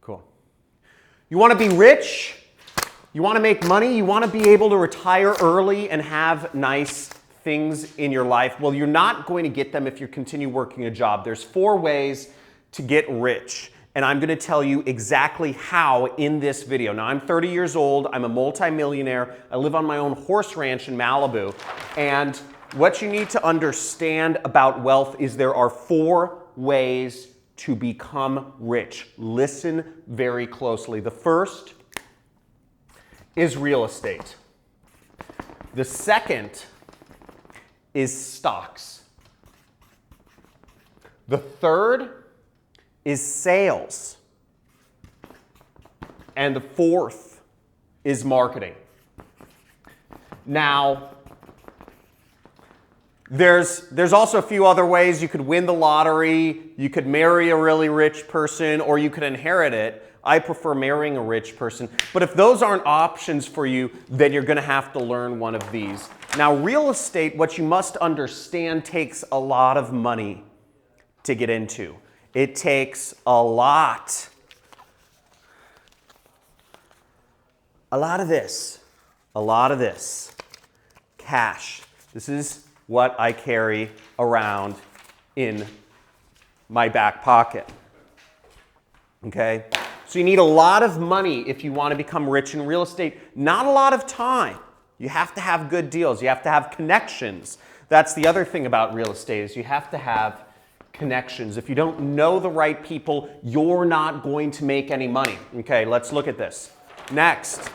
Cool. You want to be rich? You want to make money? You want to be able to retire early and have nice things in your life? Well, you're not going to get them if you continue working a job. There's 4 ways to get rich, and I'm going to tell you exactly how in this video. Now, I'm 30 years old. I'm a multimillionaire. I live on my own horse ranch in Malibu, and what you need to understand about wealth is there are 4 ways to become rich. Listen very closely. The first is real estate. The second is stocks. The third is sales. And the fourth is marketing. Now, there's also a few other ways. You could win the lottery, you could marry a really rich person, or you could inherit it. I prefer marrying a rich person. But if those aren't options for you, then you're going to have to learn one of these. Now, real estate, what you must understand, takes a lot of money to get into. It takes a lot. A lot of this. Cash. This is what I carry around in my back pocket. Okay? So you need a lot of money if you want to become rich in real estate. Not a lot of time. You have to have good deals. You have to have connections. That's the other thing about real estate is you have to have connections. If you don't know the right people, you're not going to make any money. Okay, let's look at this. Next,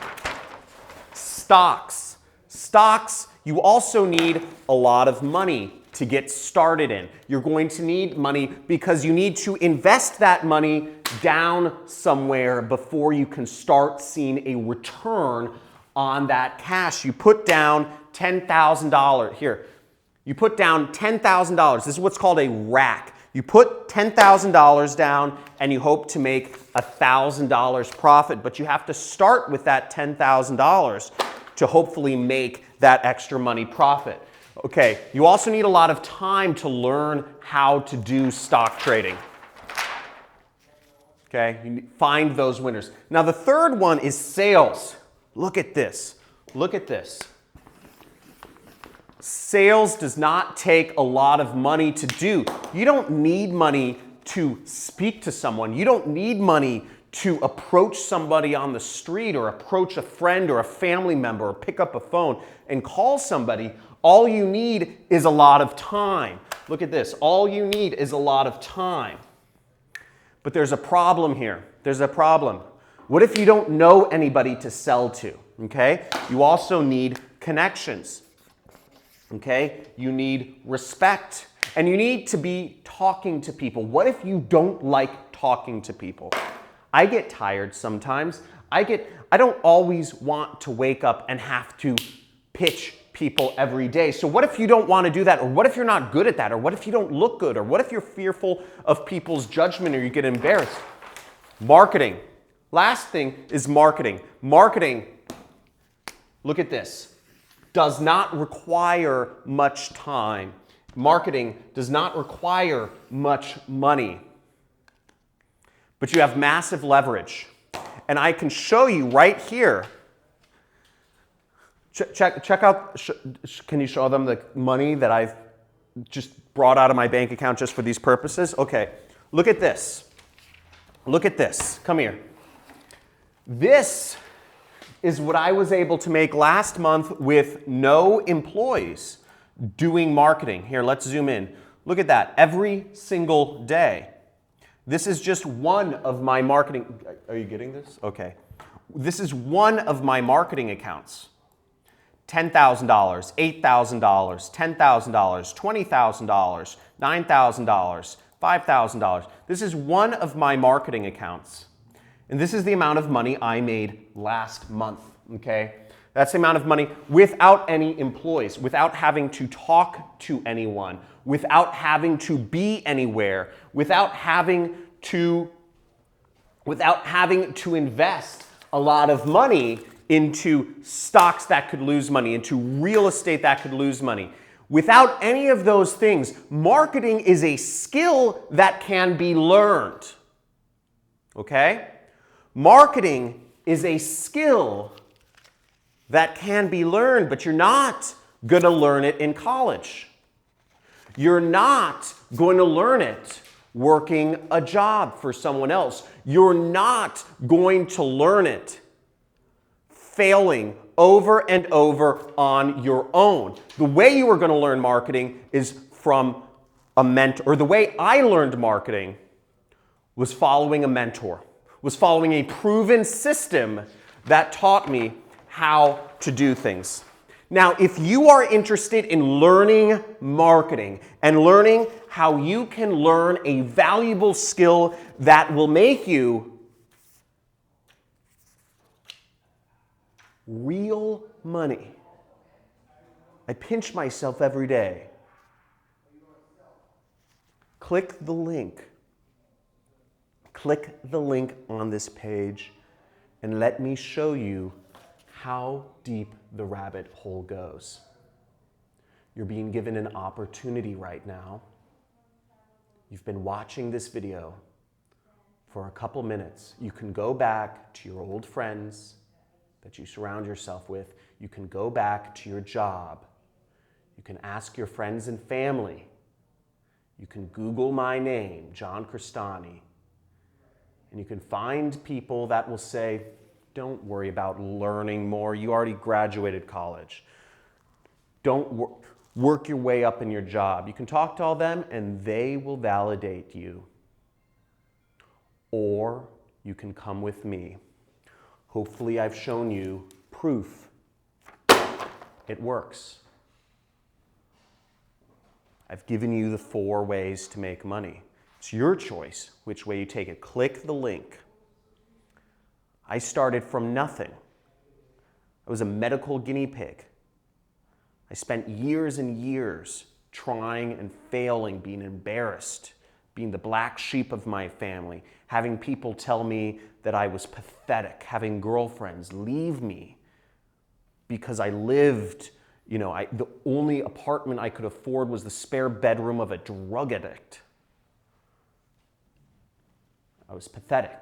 stocks. Stocks, you also need a lot of money to get started in. You're going to need money because you need to invest that money down somewhere before you can start seeing a return on that cash. You put down $10,000. Here, you put down $10,000. This is what's called a rack. You put $10,000 down and you hope to make $1,000 profit, but you have to start with that $10,000 to hopefully make that extra money profit. Okay, you also need a lot of time to learn how to do stock trading. Okay, you find those winners. Now the third one is sales. Look at this. Look at this. Sales does not take a lot of money to do. You don't need money to speak to someone. You don't need money to approach somebody on the street or approach a friend or a family member or pick up a phone and call somebody. All you need is a lot of time. Look at this. All you need is a lot of time. But there's a problem here. There's a problem. What if you don't know anybody to sell to? Okay? You also need connections. Okay? You need respect. And you need to be talking to people. What if you don't like talking to people? I get tired sometimes. I don't always want to wake up and have to pitch people every day. So what if you don't want to do that? Or what if you're not good at that? Or what if you don't look good? Or what if you're fearful of people's judgment or you get embarrassed? Marketing. Last thing is marketing. Marketing, look at this, does not require much time. Marketing does not require much money. But you have massive leverage. And I can show you right here. Check out, can you show them the money that I've just brought out of my bank account just for these purposes? Okay, look at this. Look at this. Come here. This is what I was able to make last month with no employees doing marketing. Here, let's zoom in. Look at that. Every single day. This is just one of my marketing. Are you getting this? Okay. This is one of my marketing accounts. $10,000, $8,000, $10,000, $20,000, $9,000, $5,000. This is one of my marketing accounts. And this is the amount of money I made last month, okay? That's the amount of money without any employees, without having to talk to anyone, without having to be anywhere, without having to invest a lot of money into stocks that could lose money, into real estate that could lose money. Without any of those things, marketing is a skill that can be learned. Okay? Marketing is a skill that can be learned, but you're not going to learn it in college. You're not going to learn it working a job for someone else. You're not going to learn it failing over and over on your own. The way you are going to learn marketing is from a mentor, or the way I learned marketing was following a mentor, was following a proven system that taught me how to do things. Now, if you are interested in learning marketing and learning how you can learn a valuable skill that will make you real money, I pinch myself every day. Click the link. Click the link on this page and let me show you how deep the rabbit hole goes. You're being given an opportunity right now. You've been watching this video for a couple minutes. You can go back to your old friends that you surround yourself with. You can go back to your job. You can ask your friends and family. You can Google my name, John Crestani, and you can find people that will say, don't worry about learning more. You already graduated college. Don't work your way up in your job. You can talk to all them and they will validate you. Or you can come with me. Hopefully I've shown you proof it works. I've given you the 4 ways to make money. It's your choice which way you take it. Click the link. I started from nothing. I was a medical guinea pig. I spent years and years trying and failing, being embarrassed, being the black sheep of my family, having people tell me that I was pathetic, having girlfriends leave me because I lived, the only apartment I could afford was the spare bedroom of a drug addict. I was pathetic.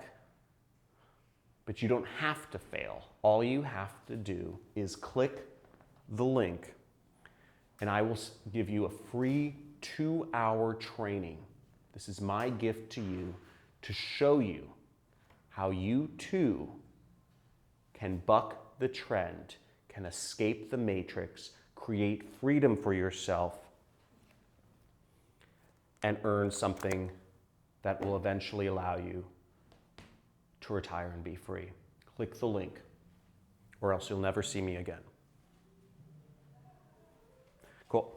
But you don't have to fail. All you have to do is click the link and I will give you a free 2-hour training. This is my gift to you to show you how you too can buck the trend, can escape the matrix, create freedom for yourself, and earn something that will eventually allow you to retire and be free. Click the link, or else you'll never see me again. Cool.